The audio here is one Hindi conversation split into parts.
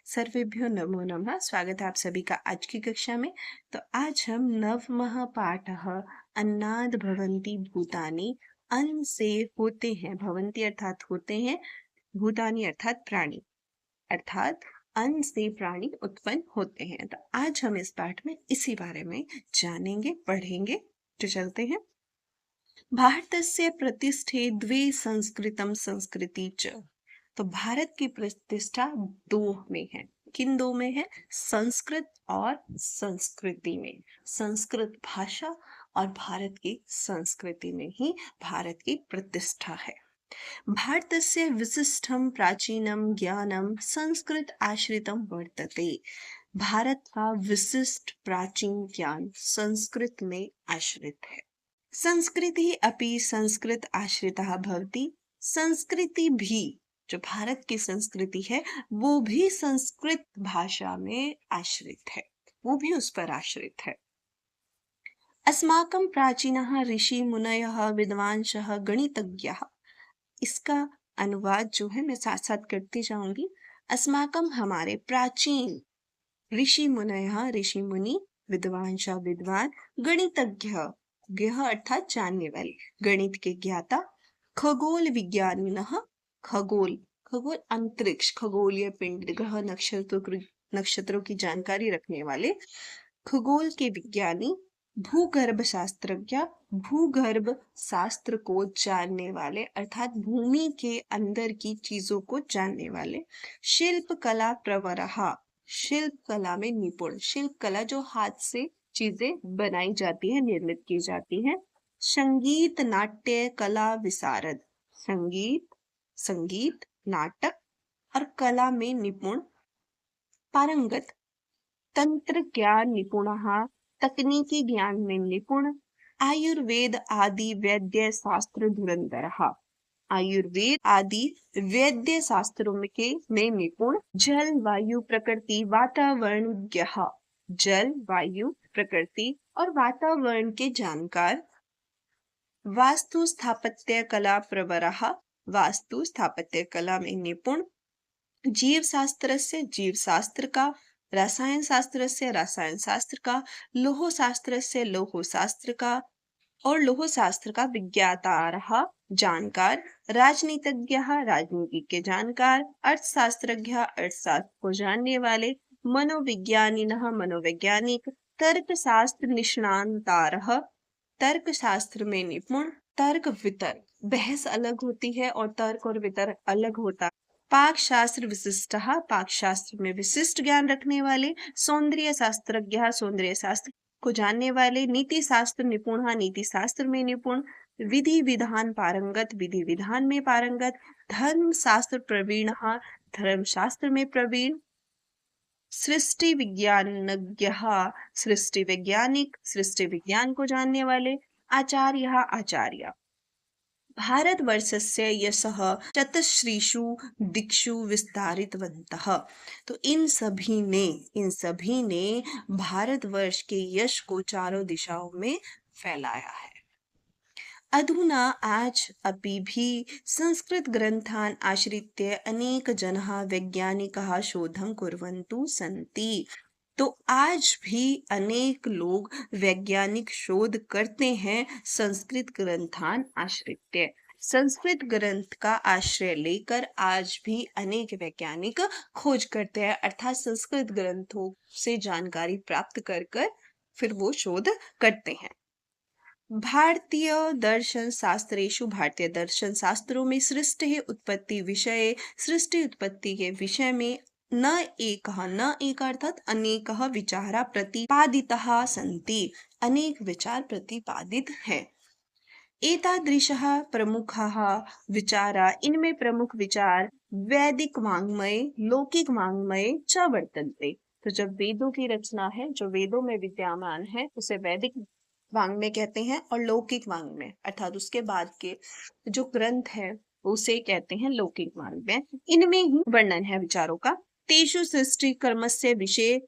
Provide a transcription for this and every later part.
सर्वेभ्यो नमो नमः। स्वागत है आप सभी का आज की कक्षा में। तो आज हम नवमः पाठः अन्नाद् भवन्ति भूतानि। अन्न से होते हैं, भवन्ति अर्थात होते हैं, भूतानि अर्थात प्राणी, अर्थात अन्न से प्राणी उत्पन्न होते हैं। तो आज हम इस पाठ में इसी बारे में जानेंगे, पढ़ेंगे। तो चलते हैं। भारतस्य प्रतिष्ठे द्वे संस्कृतं संस्कृति च। तो भारत की प्रतिष्ठा दो में है। किन दो में है? संस्कृत और संस्कृति में। संस्कृत भाषा और भारत की संस्कृति में ही भारत की प्रतिष्ठा है। भारतस्य विशिष्टं प्राचीनं ज्ञानं संस्कृत आश्रितं वर्तते। भारत का विशिष्ट प्राचीन ज्ञान संस्कृत में आश्रित है। संस्कृति अपि संस्कृत आश्रिता भवति। संस्कृति भी, जो भारत की संस्कृति है वो भी संस्कृत भाषा में आश्रित है, वो भी उस पर आश्रित है। अस्माकं प्राचीनः ऋषि मुनयः विद्वांसः गणितज्ञः। इसका अनुवाद जो है मैं साथ साथ करती जाऊंगी। अस्माकं हमारे प्राचीन ऋषि मुनयः ऋषि मुनि, विद्वांसः विद्वान, गणितज्ञ ज्ञ अर्थात जानने वाले, गणित के ज्ञाता, खगोल विज्ञानिनः खगोल खगोल अंतरिक्ष, खगोलीय पिंड, ग्रह, नक्षत्रों की जानकारी रखने वाले खगोल के विज्ञानी, भूगर्भ शास्त्रज्ञ भूगर्भ शास्त्र को जानने वाले अर्थात भूमि के अंदर की चीजों को जानने वाले, शिल्प कला प्रवरः शिल्प कला में निपुण, शिल्प कला जो हाथ से चीजें बनाई जाती है, निर्मित की जाती है। संगीत नाट्य कला विशारद, संगीत नाटक और कला में निपुण, पारंगत। तंत्र ज्ञान निपुणः तकनीकी ज्ञान में निपुण। आयुर्वेद आदि वैद्य शास्त्र धुरंधरः आयुर्वेद आदि वैद्य शास्त्रों में निपुण। जल वायु प्रकृति वातावरणज्ञ, जल वायु प्रकृति और वातावरण के जानकार। वास्तु स्थापत्य कला प्रवरः वास्तु स्थापत्य कला में निपुण। जीव शास्त्र से जीव शास्त्र का, रसायन शास्त्र से रसायन शास्त्र का, लोह शास्त्र से लोह शास्त्र का और लोह शास्त्र का विज्ञातारः जानकार। राजनीतिज्ञ राजनीति के जानकार। अर्थशास्त्रज्ञ अर्थशास्त्र को जानने वाले। मनोविज्ञानिनः मनोवैज्ञानिक। तर्कशास्त्र निष्णातारः तर्क शास्त्र में निपुण। तर्क वितर्क, बहस अलग होती है और तर्क और वितर्क अलग होता है। पाक शास्त्र विशिष्टः पाक शास्त्र में विशिष्ट ज्ञान रखने वाले। सौंदर्य शास्त्रज्ञ सौंदर्य शास्त्र को जानने वाले। नीति शास्त्र निपुण नीति शास्त्र में निपुण। विधि विधान पारंगत विधि विधान में पारंगत। धर्म शास्त्र प्रवीण धर्म शास्त्र में प्रवीण। सृष्टि विज्ञानज्ञ सृष्टि वैज्ञानिक सृष्टि विज्ञान को जानने वाले। आचार्य आचार्य। भारतवर्षस्य यशः चतुश्रीषु दिक्षु विस्तारितवन्तः। तो इन सभी ने भारतवर्ष के यश को चारों दिशाओं में फैलाया है। अधुना आज अपि भी संस्कृत ग्रंथान् आश्रित्य अनेक जनाः वैज्ञानिकाः शोधं कुर्वन्तु सन्ति। तो आज भी अनेक लोग वैज्ञानिक शोध करते हैं संस्कृत ग्रंथान आश्रित्य। संस्कृत ग्रंथ का आश्रय लेकर आज भी अनेक वैज्ञानिक खोज करते हैं, अर्थात संस्कृत ग्रंथों से जानकारी प्राप्त कर फिर वो शोध करते हैं। भारतीय दर्शन शास्त्रेषु भारतीय दर्शन शास्त्रों में सृष्टि उत्पत्ति विषय, सृष्टि उत्पत्ति के विषय में न एक अर्थात अनेकः विचारा प्रतिपादितः सन्ति, अनेक विचार प्रतिपादित है। एतादृशः प्रमुखः विचारा, इनमें प्रमुख विचार वैदिक वाङ्मये लौकिक वाङ्मये च वर्तन्ते। तो जब वेदों की रचना है, जो वेदों में विद्यमान है, उसे वैदिक वाङ्मय कहते हैं और लौकिक वाङ्मय अर्थात उसके बाद के जो ग्रंथ है उसे कहते हैं लौकिक वाङ्मय। इनमें ही वर्णन है विचारों का। तेषु सृष्टि कर्मस्य विषय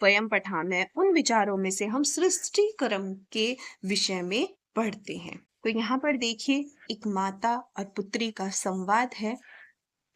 वयं पठामः, उन विचारों में से हम सृष्टि कर्म के विषय में पढ़ते हैं। तो यहाँ पर देखिए एक माता और पुत्री का संवाद है।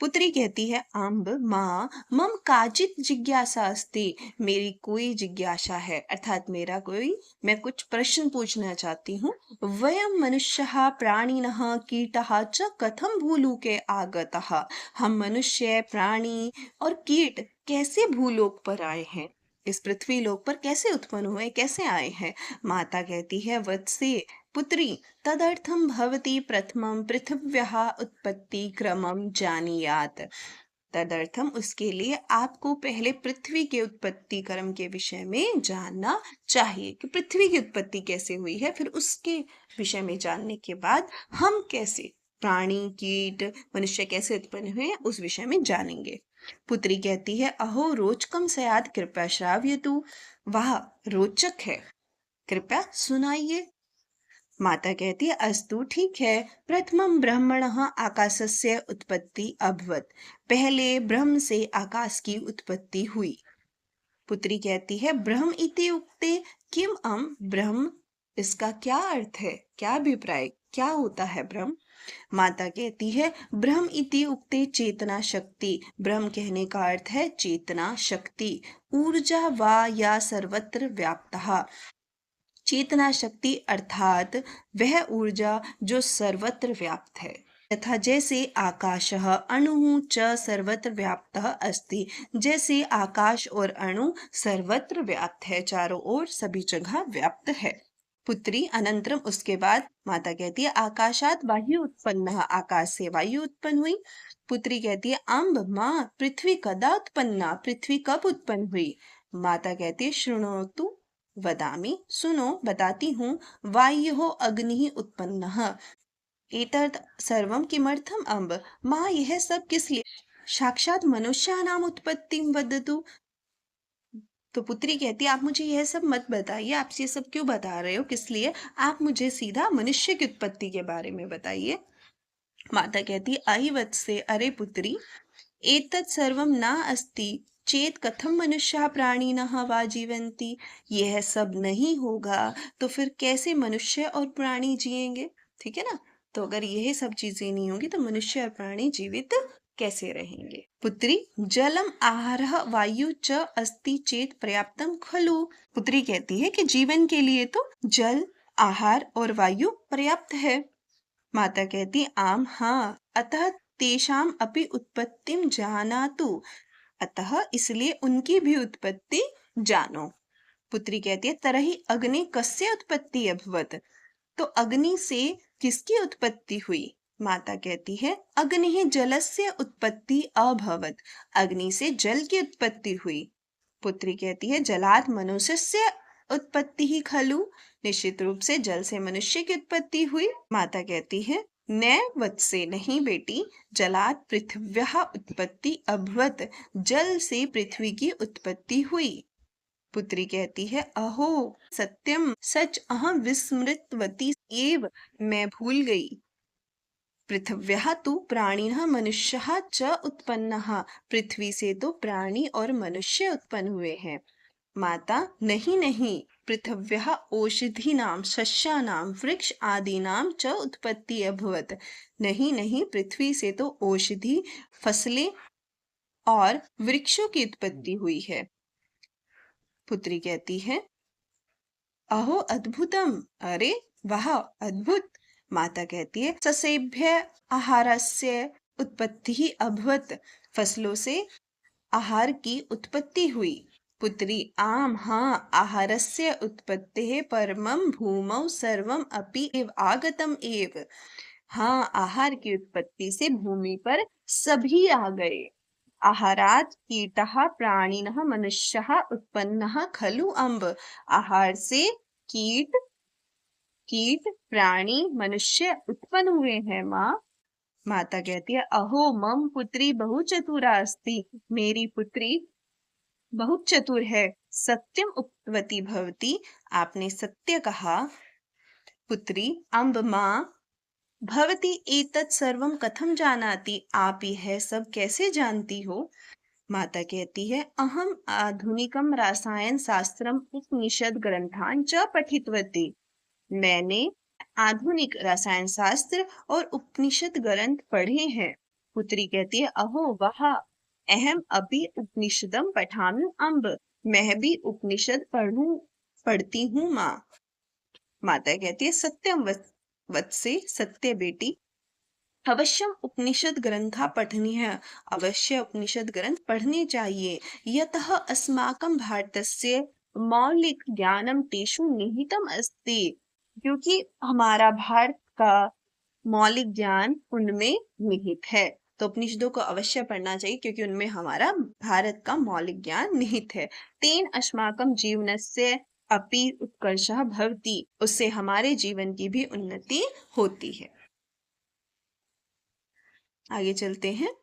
पुत्री कहती है अम्ब माँ मम काचित जिज्ञासा अस्ति, मेरी कोई जिज्ञासा है अर्थात मैं कुछ प्रश्न पूछना चाहती हूँ। वयम मनुष्यः प्राणिनः कीटः च कथम भूलोके आगतः, हम मनुष्य प्राणी और कीट कैसे भूलोक पर आए हैं, इस पृथ्वी लोक पर कैसे उत्पन्न हुए, कैसे आए हैं। माता कहती है वत्से पुत्री तदर्थं भवती प्रथमं पृथिव्याः उत्पत्ति क्रमं जानीयात, तदर्थम उसके लिए आपको पहले पृथ्वी के उत्पत्ति क्रम के विषय में जानना चाहिए कि पृथ्वी की उत्पत्ति कैसे हुई है, फिर उसके विषय में जानने के बाद हम कैसे प्राणी कीट मनुष्य कैसे उत्पन्न हुए उस विषय में जानेंगे। पुत्री कहती है अहो रोचकम सयात कृपया श्राव्यतु, वाह रोचक है, कृपया सुनाइए। माता कहती है अस्तु ठीक है, प्रथमं ब्रह्मणः आकाशस्य उत्पत्ति अभवत, पहले ब्रह्म से आकाश की उत्पत्ति हुई। पुत्री कहती है ब्रह्म इति उक्ते किम ब्रह्म, इसका क्या अर्थ है, क्या अभिप्राय, क्या होता है ब्रह्म। माता कहती है ब्रह्म इति उक्ते चेतना शक्ति, ब्रह्म कहने का अर्थ है चेतना शक्ति, ऊर्जा वा या सर्वत्र व्याप्तः, चेतना शक्ति अर्थात वह ऊर्जा जो सर्वत्र व्याप्त है। तथा जैसे आकाशः अणुः च सर्वत्र व्याप्तः अस्ति, जैसे आकाश और अणु सर्वत्र व्याप्त है, चारों ओर सभी जगह व्याप्त है। पुत्री अनंतरम उसके बाद माता कहती है आकाशात वायु उत्पन्न, आकाश से वायु उत्पन्न हुई। पुत्री कहती है अम्ब माँ पृथ्वी कदा उत्पन्ना, पृथ्वी कब उत्पन्न हुई। माता कहती है शृणोतु वदामि, सुनो बताती हूँ, वायुः अग्निः उत्पन्नः, एतत् सर्वं किमर्थम अम्ब, माँ यह सब किस लिए, साक्षात मनुष्याणाम उत्पत्तिं वदतु। तो पुत्री कहती है आप मुझे यह सब मत बताइए, आप ये सब क्यों बता रहे हो, किस लिए, आप मुझे सीधा मनुष्य की उत्पत्ति के बारे में बताइए। माता कहती है अहि वत्से, अरे पुत्री एतत् सर्वं न अस्ति चेत कथम मनुष्य प्राणिनः वा जीवन्ति, यह सब नहीं होगा तो फिर कैसे मनुष्य और प्राणी जिएंगे, ठीक है ना। तो अगर यह सब चीजें नहीं होंगी तो मनुष्य और प्राणी जीवित कैसे रहेंगे। पुत्री जलम आहारः वायु च अस्ति चेत पर्याप्तम खलु, पुत्री कहती है कि जीवन के लिए तो जल आहार और वायु पर्याप्त है। माता कहती आम हाँ, अतः तेषाम अपि उत्पत्तिम जानातु, अतः इसलिए उनकी भी उत्पत्ति जानो। पुत्री कहती है तरहि अग्नि कस्य उत्पत्ति अभवत, तो अग्नि से किसकी उत्पत्ति हुई। माता कहती है अग्नि जलस्य उत्पत्ति अभवत, अग्नि से जल की उत्पत्ति हुई। पुत्री कहती है जलात मनुष्यस्य उत्पत्ति ही खलु, निश्चित रूप से जल से मनुष्य की उत्पत्ति हुई। माता कहती है न वत्से, नहीं बेटी, जलात पृथिव्याः उत्पत्ति अभवत, जल से पृथ्वी की उत्पत्ति हुई। पुत्री कहती है अहो सत्यम सच, अहम विस्मृतवती एव, मैं भूल गई। पृथिव्याः तु प्राणिनः मनुष्यः च उत्पन्नः, पृथ्वी से तो प्राणी और मनुष्य उत्पन्न हुए हैं। माता नहीं नहीं, पृथिव्याः औषधीनां सस्यानां वृक्ष आदीनां च उत्पत्ति अभवत, नहीं नहीं, पृथ्वी से तो औषधि फसलें और वृक्षों की उत्पत्ति हुई है। पुत्री कहती है अहो अद्भुतम, अरे वाह अद्भुत। माता कहती है ससेभ्य आहारस्य उत्पत्ति ही अभवत, फसलों से आहार की उत्पत्ति हुई। पुत्री आम हाँ, आहारस्य उत्पत्तेः परमं भूमौ सर्वम अपि एव आगतम एव, हाँ आहार की उत्पत्ति से भूमि पर सभी आ गए। आहारात कीटः प्राणिनः मनुष्यः उत्पन्नः खलु अम्ब, आहार से कीट कीट प्राणी मनुष्य उत्पन्न हुए हैं माँ। माता कहती है अहो मम पुत्री बहु चतुरा अस्ति, मेरी पुत्री बहुत चतुर है। सत्यम उक्तवती भवती, आपने सत्य कहा। पुत्री अम्ब माँ भवती एतत् सर्वं कथम जानाति, आप यह सब कैसे जानती हो। माता कहती है अहम आधुनिकम रसायन शास्त्रम उपनिषद ग्रंथान च पठितवती, मैंने आधुनिक रसायन शास्त्र और उपनिषद ग्रंथ पढ़े हैं। पुत्री कहती है, अहो वाह, अहम अभी उपनिषदम पठामि अम्ब। मैं भी उपनिषद पढ़ती हूँ माँ। माता कहती है, सत्यम वत्से, सत्य बेटी, अवश्यम उपनिषद ग्रंथा पठनी है। अवश्य उपनिषद ग्रंथ पढ़ने चाहिए। यतः अस्माकं भारतस्य मौलिक ज्ञानम तेषु निहितम अस्ति। क्योंकि हमारा भारत का मौलिक ज्ञान उनमें निहित है। तो उपनिषदों को अवश्य पढ़ना चाहिए क्योंकि उनमें हमारा भारत का मौलिक ज्ञान निहित है। तेन अस्माकं जीवनस्य अपि उत्कर्षः भवति। उससे हमारे जीवन की भी उन्नति होती है। आगे चलते हैं।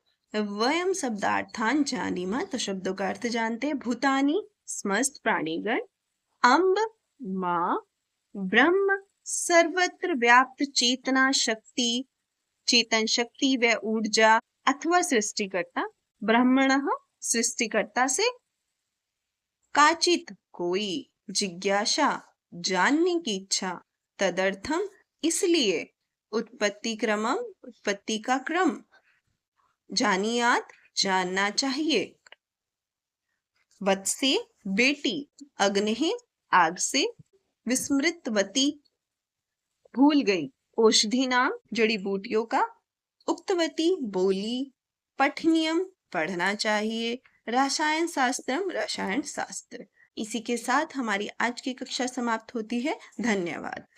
वयम शब्दार्थान जानीमा, तो शब्दों का अर्थ जानते हैं। भूतानी, समस्त प्राणीगण। अम्ब, माँ। ब्रह्म, सर्वत्र व्याप्त चेतना शक्ति, चेतन शक्ति व ऊर्जा अथवा सृष्टिकर्ता। ब्रह्मणः, सृष्टिकर्ता से। काचित, कोई। जिज्ञासा, जानने की इच्छा। तदर्थम, इसलिए। उत्पत्ति क्रमम, उत्पत्ति का क्रम। जानियात, जानना चाहिए। वत्से, बेटी। अग्नि, आग से। विस्मृतवती, भूल गई। औषधि नाम, जड़ी बूटियों का। उक्तवती, बोली। पठनियम, पढ़ना चाहिए। रसायन शास्त्रम, रसायन शास्त्र। इसी के साथ हमारी आज की कक्षा समाप्त होती है। धन्यवाद।